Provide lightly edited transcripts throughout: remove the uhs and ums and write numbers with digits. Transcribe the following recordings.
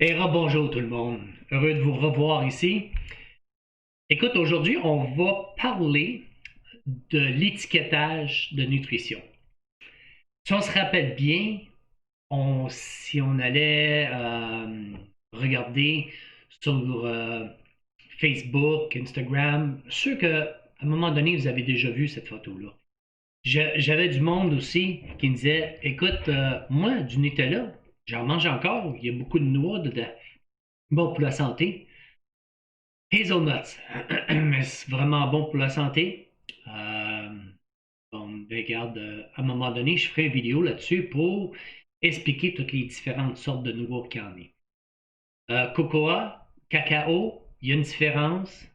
Et bonjour tout le monde, heureux de vous revoir ici. Écoute, aujourd'hui, on va parler de l'étiquetage de nutrition. Si on se rappelle bien, si on allait regarder sur Facebook, Instagram, sûr qu'à un moment donné, vous avez déjà vu cette photo-là. J'avais du monde aussi qui me disait, écoute, moi, du Nutella, j'en mange encore, il y a beaucoup de noix dedans, bon pour la santé. Hazelnuts, mais c'est vraiment bon pour la santé. Euh, bon, regarde, à un moment donné, je ferai une vidéo là-dessus pour expliquer toutes les différentes sortes de noix qu'il y en a. Cocoa, cacao, il y a une différence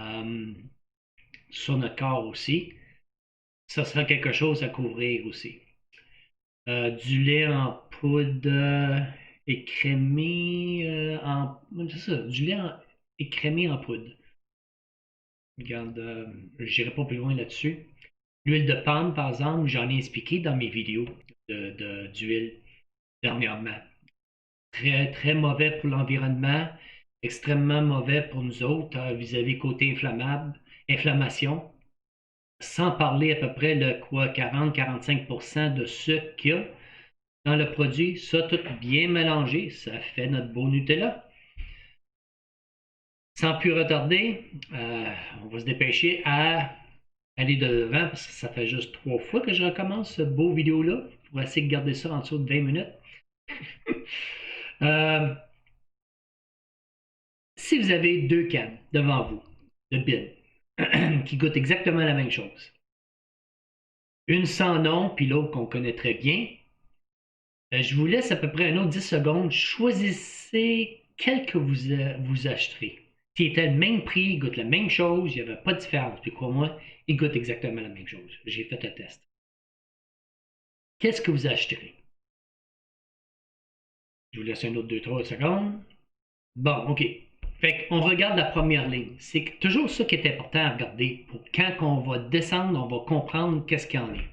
euh, sur notre corps aussi. Ça sera quelque chose à couvrir aussi. Du lait en poudre écrémé c'est ça, écrémé en poudre. Regarde, j'irai pas plus loin là-dessus. L'huile de palme, par exemple, j'en ai expliqué dans mes vidéos d'huile dernièrement. Très, très mauvais pour l'environnement, extrêmement mauvais pour nous autres vis-à-vis côté inflammation. Sans parler à peu près le quoi, 40-45% de sucre qu'il y a dans le produit. Ça, tout bien mélangé, ça fait notre beau Nutella. Sans plus retarder, on va se dépêcher à aller de devant parce que ça fait juste 3 fois que je recommence ce beau vidéo-là. Il faut essayer de garder ça en dessous de 20 minutes. Euh, si vous avez deux cannes devant vous de Bill qui goûtent exactement la même chose, une sans nom puis l'autre qu'on connaît très bien, je vous laisse à peu près un autre 10 secondes. Choisissez quel que vous acheterez. S'il était le même prix, il goûte la même chose, il n'y avait pas de différence. Puis crois-moi, il goûte exactement la même chose. J'ai fait le test. Qu'est-ce que vous acheterez? Je vous laisse un autre 2-3 secondes. Bon, OK. Fait qu'on regarde la première ligne. C'est toujours ça qui est important à regarder. Pour quand on va descendre, on va comprendre qu'est-ce qu'il y en est.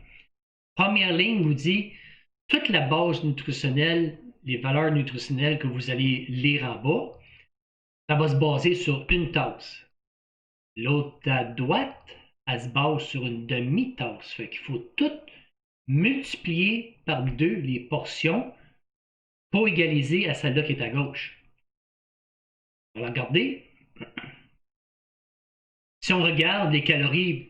Première ligne vous dit toute la base nutritionnelle, les valeurs nutritionnelles que vous allez lire en bas, ça va se baser sur une tasse. L'autre à droite, elle se base sur une demi-tasse. Fait qu'il faut tout multiplier par deux les portions pour égaliser à celle-là qui est à gauche. On va la regarder. Si on regarde les calories,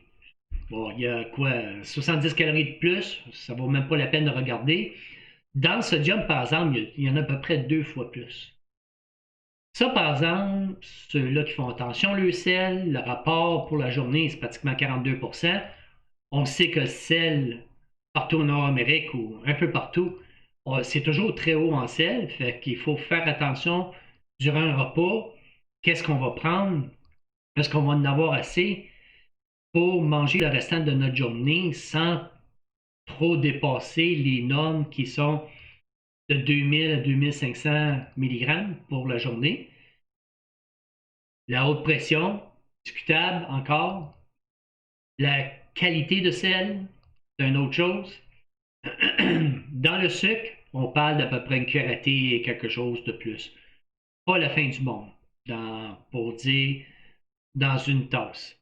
bon, il y a quoi, 70 calories de plus, ça vaut même pas la peine de regarder. Dans le sodium, par exemple, il y en a à peu près 2 fois plus. Ça, par exemple, ceux-là qui font attention, le sel, le rapport pour la journée, c'est pratiquement 42%. On sait que le sel, partout en Nord-Amérique ou un peu partout, c'est toujours très haut en sel. Fait qu'il faut faire attention durant un repas. Qu'est-ce qu'on va prendre? Est-ce qu'on va en avoir assez pour manger le restant de notre journée sans trop dépasser les normes qui sont de 2000 à 2500 mg pour la journée? La haute pression, discutable encore. La qualité de sel, c'est une autre chose. Dans le sucre, on parle d'à peu près une cuillère à thé et quelque chose de plus. Pas la fin du monde, pour dire dans une tasse.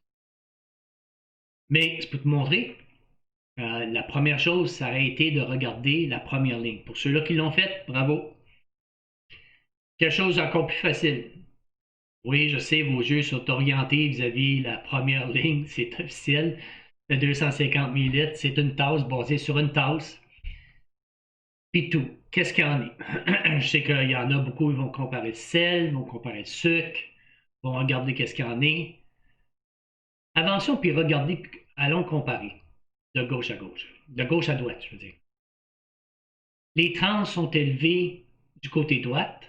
Mais je peux te montrer, la première chose, ça aurait été de regarder la première ligne. Pour ceux-là qui l'ont fait, bravo. Quelque chose encore plus facile. Oui, je sais, vos yeux sont orientés vis-à-vis la première ligne, c'est officiel. Le 250 millilitres, c'est une tasse basée sur une tasse. Puis tout. Qu'est-ce qu'il y en a? Je sais qu'il y en a beaucoup, ils vont comparer le sel, vont comparer le sucre, vont regarder qu'est-ce qu'il y en a. Avançons puis regardez, allons comparer de gauche à gauche, de gauche à droite, je veux dire. Les trans sont élevés du côté droite.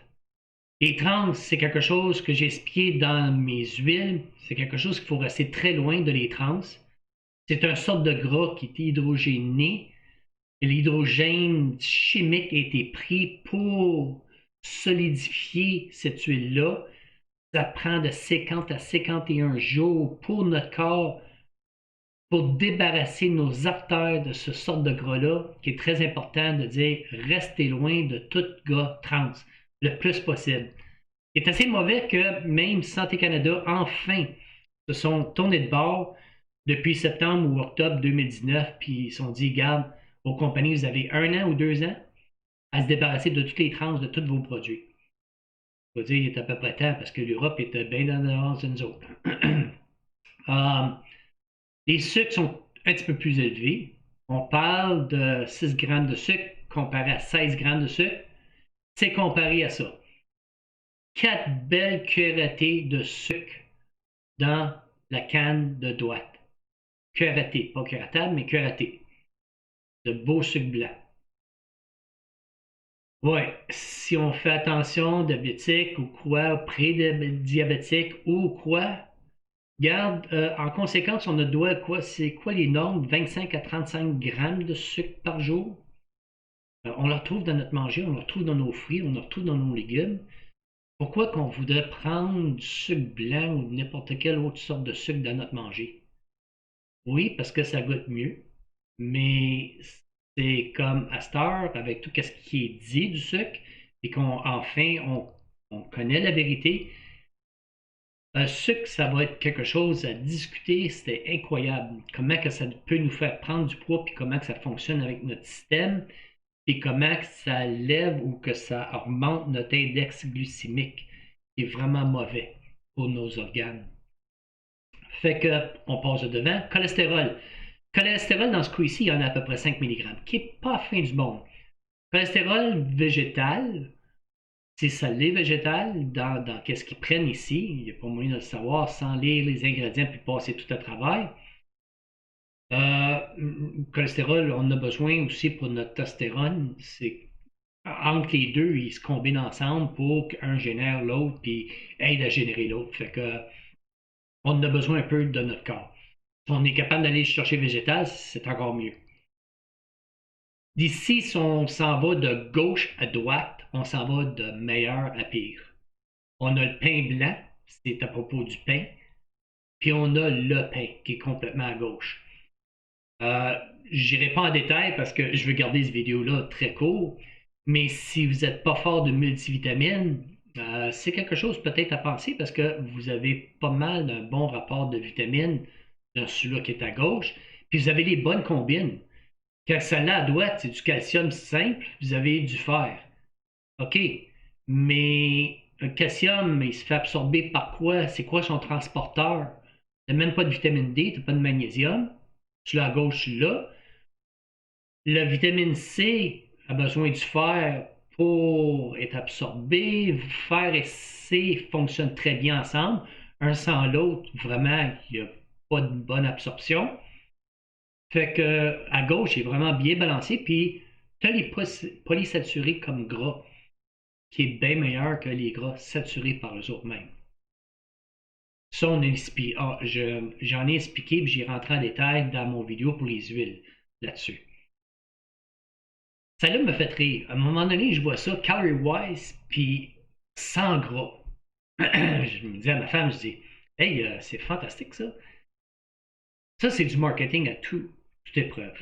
Les trans, c'est quelque chose que j'ai expliqué dans mes huiles. C'est quelque chose qu'il faut rester très loin de les trans. C'est une sorte de gras qui est hydrogéné. L'hydrogène chimique a été pris pour solidifier cette huile-là. Ça prend de 50 à 51 jours pour notre corps pour débarrasser nos artères de ce sorte de gras-là, qui est très important de dire restez loin de tout gras trans. le plus possible. C'est assez mauvais que même Santé Canada, enfin, se sont tournés de bord depuis septembre ou octobre 2019, puis ils se sont dit, garde, vos compagnies, vous avez 1 an ou 2 ans à se débarrasser de toutes les tranches de tous vos produits. Je veux dire, il est à peu près temps parce que l'Europe était bien dans l'avance de nous autres. Les sucres sont un petit peu plus élevés. On parle de 6 grammes de sucre comparé à 16 grammes de sucre. C'est comparé à ça. 4 belles cuillerées de sucre dans la canne de droite. Cuillerée, pas cuillerée, mais cuillerée. De beau sucre blanc. Ouais, si on fait attention, diabétique ou quoi, pré-diabétique ou quoi, garde, en conséquence, on a doit quoi, c'est quoi les normes? 25 à 35 grammes de sucre par jour. On le retrouve dans notre manger, on le retrouve dans nos fruits, on le retrouve dans nos légumes. Pourquoi qu'on voudrait prendre du sucre blanc ou n'importe quelle autre sorte de sucre dans notre manger? Oui, parce que ça goûte mieux, mais c'est comme à cette heure, avec tout ce qui est dit du sucre, et on connaît la vérité. Le sucre, ça va être quelque chose à discuter, c'était incroyable. Comment que ça peut nous faire prendre du poids, puis comment que ça fonctionne avec notre système, et comment que ça lève ou que ça augmente notre index glycémique, qui est vraiment mauvais pour nos organes. Fait que, on passe de devant. Cholestérol. Cholestérol, dans ce cas-ci, il y en a à peu près 5 mg, qui n'est pas fin du monde. Cholestérol végétal, c'est ça, les végétales, dans qu'est-ce qu'ils prennent ici. Il n'y a pas moyen de le savoir sans lire les ingrédients puis passer tout à travail. Euh, Cholestérol, on a besoin aussi pour notre testostérone. C'est entre les deux, ils se combinent ensemble pour qu'un génère l'autre puis aide à générer l'autre. Fait que on a besoin un peu de notre corps. Si on est capable d'aller chercher végétal, c'est encore mieux. D'ici, si on s'en va de gauche à droite, on s'en va de meilleur à pire. On a le pain blanc, c'est à propos du pain, puis on a le pain qui est complètement à gauche. Euh, Je n'irai pas en détail parce que je veux garder cette vidéo-là très court, mais si vous n'êtes pas fort de multivitamines, c'est quelque chose peut-être à penser parce que vous avez pas mal d'un bon rapport de vitamines dans celui-là qui est à gauche, puis vous avez les bonnes combines. Quand celle-là à droite, c'est du calcium simple, vous avez du fer. OK, mais le calcium, il se fait absorber par quoi? C'est quoi son transporteur? Tu n'as même pas de vitamine D, tu n'as pas de magnésium. Tu l'as à gauche, tu l'as. La vitamine C a besoin du fer pour être absorbée. Fer et C fonctionnent très bien ensemble. Un sans l'autre, vraiment, il n'y a pas de bonne absorption. Fait que à gauche, il est vraiment bien balancé. Puis, tu as les polysaturés comme gras, qui est bien meilleur que les gras saturés par eux autres mêmes. Ça, j'en ai expliqué, puis j'ai rentré en détail dans mon vidéo pour les huiles là-dessus. Ça là me fait rire. À un moment donné, je vois ça, calorie-wise, puis sans gras. Je me dis à ma femme, je dis, hey, c'est fantastique ça. Ça, c'est du marketing à toute épreuve.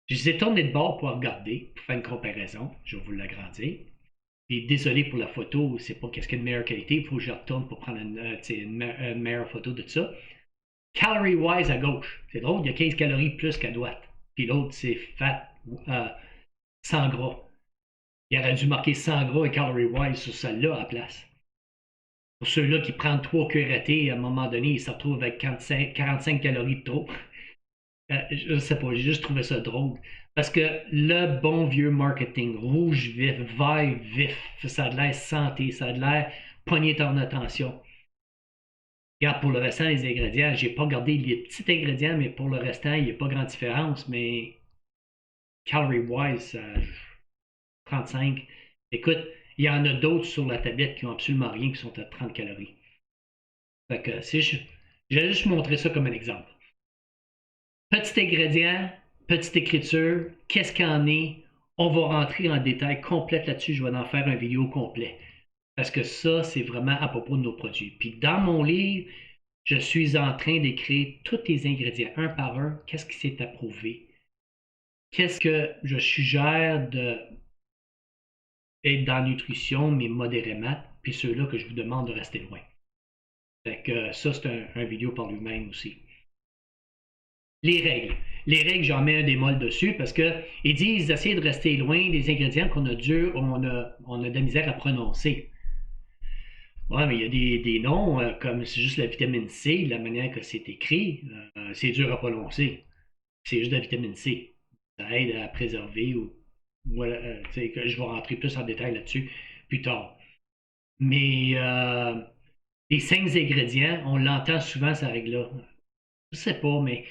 Je les ai tournés de bord pour regarder, pour faire une comparaison. Je vais vous l'agrandir. Puis désolé pour la photo, c'est pas qu'est-ce qu'il y a de meilleure qualité. Il faut que je retourne pour prendre une meilleure photo de ça. Calorie-wise à gauche. C'est drôle, il y a 15 calories plus qu'à droite. Puis l'autre, c'est fat, sans gras. Il aurait dû marquer 100 gras et calorie-wise sur celle-là à la place. Pour ceux-là qui prennent 3 cuillerées, à un moment donné, ils se retrouvent avec 45 calories de trop. Je ne sais pas, j'ai juste trouvé ça drôle. Parce que le bon vieux marketing, rouge vif, vert vif, ça a de l'air santé, ça a de l'air pogner ton attention. Regarde, pour le restant, les ingrédients, j'ai pas regardé les petits ingrédients, mais pour le restant, il n'y a pas grande différence. Mais calorie-wise, 35. Écoute, il y en a d'autres sur la tablette qui ont absolument rien, qui sont à 30 calories. Fait que j'ai juste montré ça comme un exemple. Petit ingrédient, petite écriture, qu'est-ce qu'il en est? On va rentrer en détail complet là-dessus. Je vais en faire une vidéo complète. Parce que ça, c'est vraiment à propos de nos produits. Puis dans mon livre, je suis en train d'écrire tous les ingrédients un par un. Qu'est-ce qui s'est approuvé? Qu'est-ce que je suggère être dans la nutrition, mais modérément, puis ceux-là que je vous demande de rester loin. Fait que ça, c'est un vidéo par lui-même aussi. Les règles. Les règles, j'en mets un démol dessus parce qu'ils disent d'essayer de rester loin des ingrédients qu'on a dur, on a de la misère à prononcer. Ouais, mais il y a des noms, comme c'est juste la vitamine C, la manière que c'est écrit, c'est dur à prononcer. C'est juste de la vitamine C. Ça aide à préserver ou voilà, que je vais rentrer plus en détail là-dessus plus tard. Mais les 5 ingrédients, on l'entend souvent, cette règle-là. Je sais pas, mais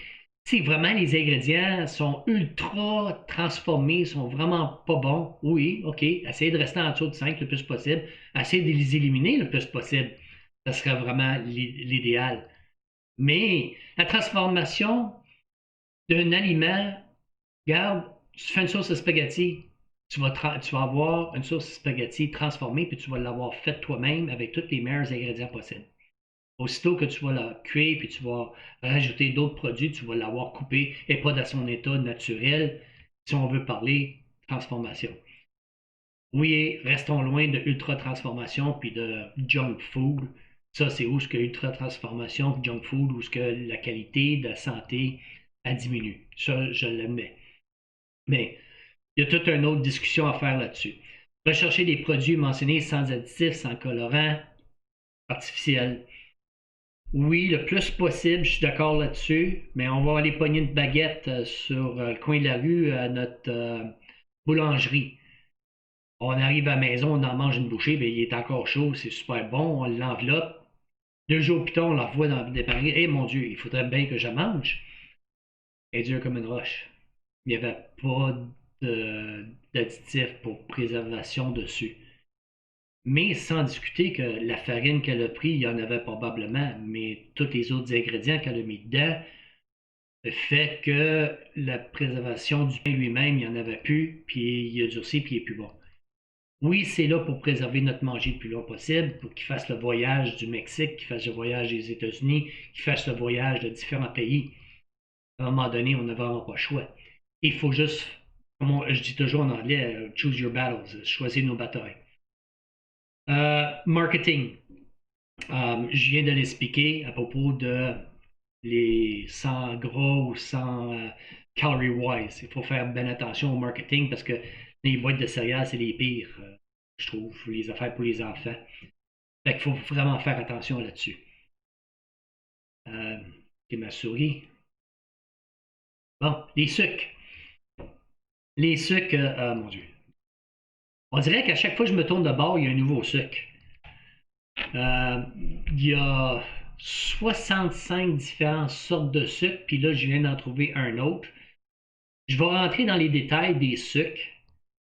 si vraiment les ingrédients sont ultra transformés, sont vraiment pas bons, oui, ok, essayez de rester en dessous de 5 le plus possible, essayez de les éliminer le plus possible. Ça serait vraiment l'idéal. Mais la transformation d'un aliment, regarde, tu fais une sauce à spaghetti, tu vas avoir une sauce à spaghetti transformée, puis tu vas l'avoir faite toi-même avec tous les meilleurs ingrédients possibles. Aussitôt que tu vas la cuire, puis tu vas rajouter d'autres produits, tu vas l'avoir coupé et pas dans son état naturel, si on veut parler transformation. Oui, restons loin de ultra transformation puis de junk food. Ça, c'est où ce que ultra transformation, junk food, où ce que la qualité de la santé a diminué. Ça, je l'admets. Mais il y a toute une autre discussion à faire là-dessus. Rechercher des produits mentionnés sans additifs, sans colorants artificiels. Oui, le plus possible, je suis d'accord là-dessus, mais on va aller pogner une baguette sur le coin de la rue à notre boulangerie. On arrive à la maison, on en mange une bouchée, bien, il est encore chaud, c'est super bon, on l'enveloppe. 2 jours plus tard, on l'envoie dans le dépanneur. Eh mon Dieu, il faudrait bien que je mange. Elle est dure comme une roche. Il n'y avait pas d'additif pour préservation dessus. Mais sans discuter que la farine qu'elle a pris, il y en avait probablement, mais tous les autres ingrédients qu'elle a mis dedans fait que la préservation du pain lui-même, il n'y en avait plus, puis il a durci, puis il est plus bon. Oui, c'est là pour préserver notre manger le plus long possible, pour qu'il fasse le voyage du Mexique, qu'il fasse le voyage des États-Unis, qu'il fasse le voyage de différents pays. À un moment donné, on n'a vraiment pas le choix. Il faut juste, comme je dis toujours en anglais, choose your battles, choisir nos batailles. Marketing. Je viens de l'expliquer à propos de les 100 gras ou 100 calorie wise. Il faut faire bien attention au marketing parce que les boîtes de céréales, c'est les pires, je trouve, les affaires pour les enfants. Fait qu'il faut vraiment faire attention là-dessus. C'est ma souris. Bon, les sucres. Les sucres, mon Dieu. On dirait qu'à chaque fois que je me tourne de bord, il y a un nouveau sucre. Il y a 65 différentes sortes de sucre, puis là, je viens d'en trouver un autre. Je vais rentrer dans les détails des sucres,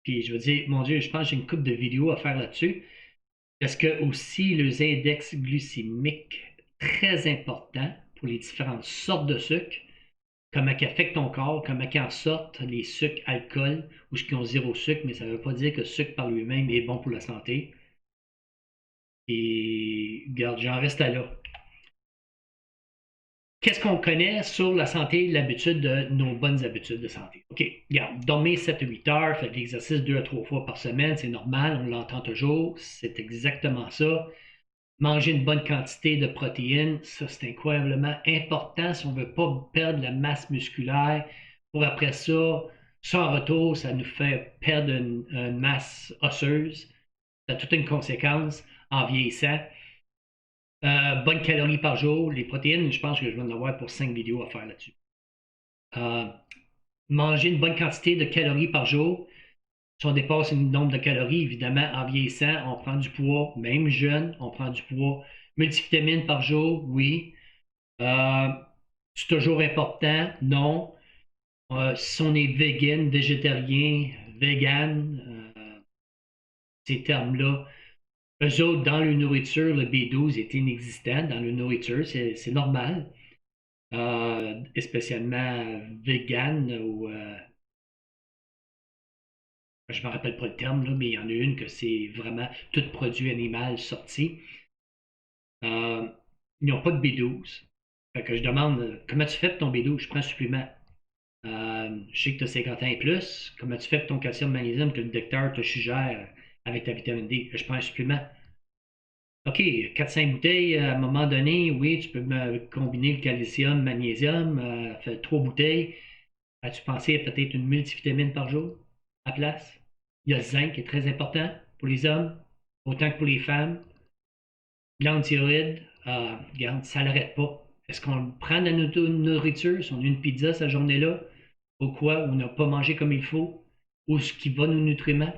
puis je vais dire, mon Dieu, je pense que j'ai une couple de vidéos à faire là-dessus, parce que aussi, les index glycémiques, très important pour les différentes sortes de sucre, comment ils affectent ton corps, comment ils en sortent les sucres alcool, ou ceux qui ont zéro sucre, mais ça ne veut pas dire que le sucre par lui-même est bon pour la santé. Et regarde, j'en reste à là. Qu'est-ce qu'on connaît sur la santé et l'habitude de nos bonnes habitudes de santé? OK, regarde, dormir 7 à 8 heures, faire de l'exercice 2 à 3 fois par semaine, c'est normal, on l'entend toujours, c'est exactement ça. Manger une bonne quantité de protéines, ça c'est incroyablement important si on ne veut pas perdre la masse musculaire. Pour après ça, en retour, ça nous fait perdre une masse osseuse. Ça a toute une conséquence en vieillissant. Bonnes calories par jour. Les protéines, je pense que je vais en avoir pour 5 vidéos à faire là-dessus. Euh, Manger une bonne quantité de calories par jour. Si on dépasse un nombre de calories, évidemment, en vieillissant, on prend du poids, même jeune, on prend du poids. Multivitamines par jour, oui. Euh, c'est toujours important, non. Si on est vegan, végétarien, vegan, ces termes-là, eux autres, dans leur nourriture, le B12 est inexistant dans leur nourriture, c'est normal. Spécialement vegan ou je ne me rappelle pas le terme, là, mais il y en a une que c'est vraiment tout produit animal sorti. Euh, ils n'ont pas de B12. Fait que je demande comment tu fais pour ton B12? Je prends un supplément. Je sais que tu as 50 ans et plus. Comment tu fais pour ton calcium magnésium que le docteur te suggère avec ta vitamine D. Je prends un supplément. OK, 4-5 bouteilles, à un moment donné, oui, tu peux combiner le calcium, magnésium, fait 3 bouteilles. As-tu pensé à peut-être une multivitamine par jour à place? Il y a le zinc qui est très important pour les hommes, autant que pour les femmes. Glande thyroïde, regarde, ça l'arrête pas. Est-ce qu'on prend de la nourriture, si on a une pizza cette journée-là, ou quoi, on n'a pas mangé comme il faut, ou ce qui va nos nutriments?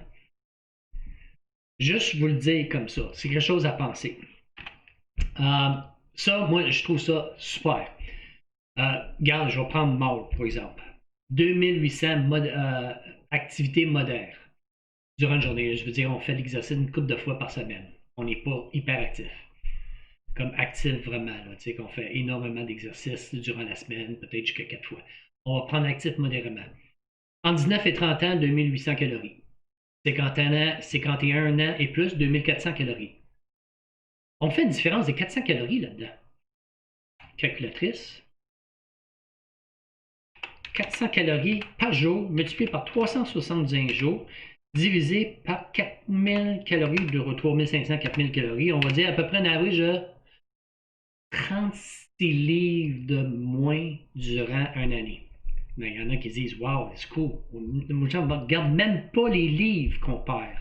Juste vous le dire comme ça, c'est quelque chose à penser. Ça, moi, je trouve ça super. Regarde, je vais prendre Maul, par exemple. 2800 activités modères durant une journée. Je veux dire, on fait l'exercice une couple de fois par semaine. On n'est pas hyper actif. Comme actif vraiment, là, tu sais, qu'on fait énormément d'exercices durant la semaine, peut-être jusqu'à 4 fois. On va prendre actif modérément. En 19 et 30 ans, 2800 calories. 51 ans et plus, 2400 calories. On fait une différence de 400 calories là-dedans. Calculatrice. 400 calories par jour, multiplié par 365 jours, divisé par 4000 calories, de 3500, 4000 calories. On va dire à peu près un average de 36 livres de moins durant une année. Mais il y en a qui disent wow, c'est cool. Moi, je ne regarde même pas les livres qu'on perd.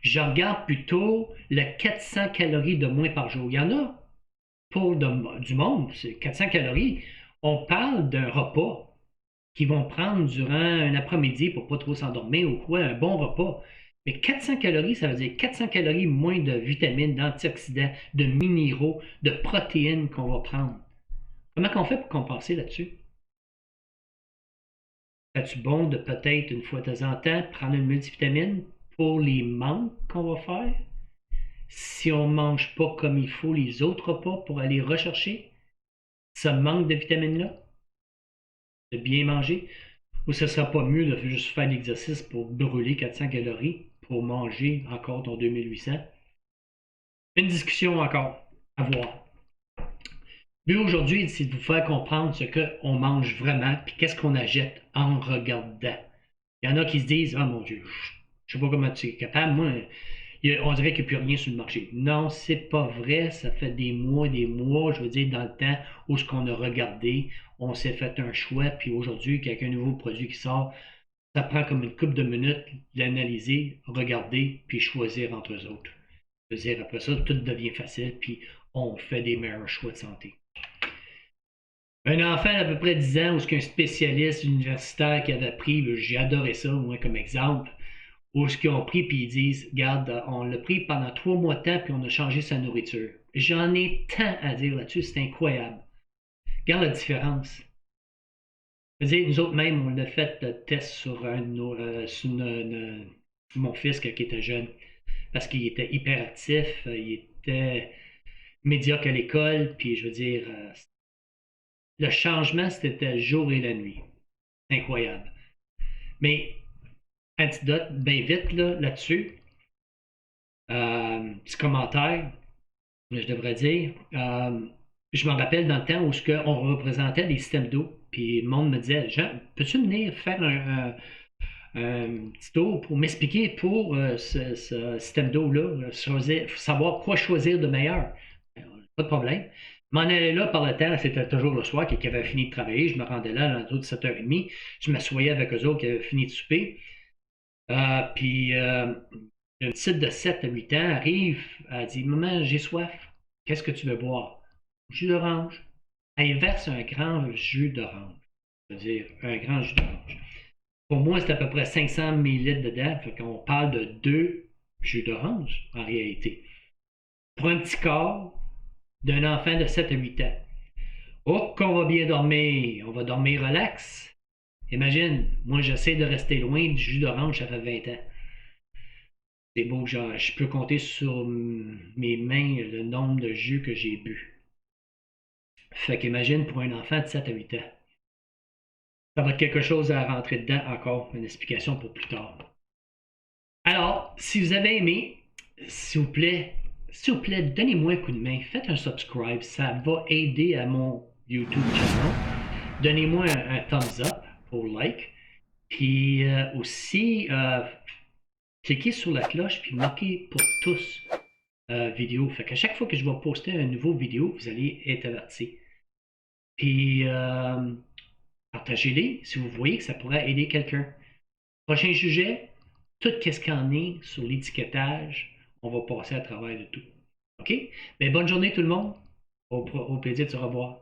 Je regarde plutôt le 400 calories de moins par jour. Il y en a pour du monde, c'est 400 calories. On parle d'un repas qu'ils vont prendre durant un après-midi pour ne pas trop s'endormir ou quoi, un bon repas. Mais 400 calories, ça veut dire 400 calories moins de vitamines, d'antioxydants, de minéraux, de protéines qu'on va prendre. Comment on fait pour compenser là-dessus? Est-ce bon de peut-être une fois de temps en temps prendre une multivitamine pour les manques qu'on va faire? Si on ne mange pas comme il faut les autres repas pour aller rechercher ce manque de vitamines-là, de bien manger, ou ce ne sera pas mieux de juste faire l'exercice pour brûler 400 calories pour manger encore ton 2800? Une discussion encore à voir. Mais aujourd'hui, c'est de vous faire comprendre ce qu'on mange vraiment et qu'est-ce qu'on achète en regardant. Il y en a qui se disent ah mon Dieu, je ne sais pas comment tu es capable. Moi, on dirait qu'il n'y a plus rien sur le marché. Non, c'est pas vrai. Ça fait des mois, je veux dire, dans le temps où ce qu'on a regardé, on s'est fait un choix, puis aujourd'hui, qu'il y a un nouveau produit qui sort, ça prend comme une couple de minutes d'analyser, regarder, puis choisir entre eux autres. Je veux dire, après ça, tout devient facile, puis on fait des meilleurs choix de santé. Un enfant d'à peu près 10 ans, ou ce qu'un spécialiste universitaire qui avait pris, j'ai adoré ça, moi, comme exemple, ou ce qu'ils ont pris, puis ils disent, regarde, on l'a pris pendant 3 mois de temps, puis on a changé sa nourriture. J'en ai tant à dire là-dessus, c'est incroyable. Regarde la différence. Je veux dire, nous autres même, on a fait le test sur, mon fils qui était jeune, parce qu'il était hyperactif, il était médiocre à l'école, puis je veux dire, le changement, c'était le jour et la nuit. Incroyable. Mais, antidote, bien vite là-dessus, petit commentaire, je devrais dire. Je me rappelle dans le temps où on représentait des systèmes d'eau, puis le monde me disait, Jean, peux-tu venir faire un petit tour pour m'expliquer pour ce système d'eau-là, savoir quoi choisir de meilleur? Pas de problème. M'en allais là par le temps, c'était toujours le soir, qui avait fini de travailler. Je me rendais là à l'entour de 7h30. Je m'assoyais avec eux autres qui avaient fini de souper. Puis, une petite de 7 à 8 ans arrive, elle dit maman, j'ai soif. Qu'est-ce que tu veux boire? Jus d'orange. Elle verse un grand jus d'orange. C'est-à-dire un grand jus d'orange. Pour moi, c'est à peu près 500 ml dedans. Fait qu'on parle de 2 jus d'orange en réalité. Pour un petit corps d'un enfant de 7 à 8 ans. Oh, qu'on va bien dormir. On va dormir relax. Imagine, moi j'essaie de rester loin du jus d'orange, ça fait 20 ans. C'est beau, genre, je peux compter sur mes mains le nombre de jus que j'ai bu. Fait qu'imagine pour un enfant de 7 à 8 ans. Ça va être quelque chose à rentrer dedans encore, une explication pour plus tard. Alors, si vous avez aimé, s'il vous plaît, donnez-moi un coup de main, faites un subscribe, ça va aider à mon YouTube channel. Donnez-moi un thumbs up pour like. Puis aussi, cliquez sur la cloche puis marquez pour tous vidéo. Fait qu'à chaque fois que je vais poster un nouveau vidéo, vous allez être averti. Puis partagez-les si vous voyez que ça pourrait aider quelqu'un. Prochain sujet, tout ce qu'il y en est sur l'étiquetage, on va passer à travers de tout. OK? Bien, bonne journée tout le monde. Au plaisir de se revoir.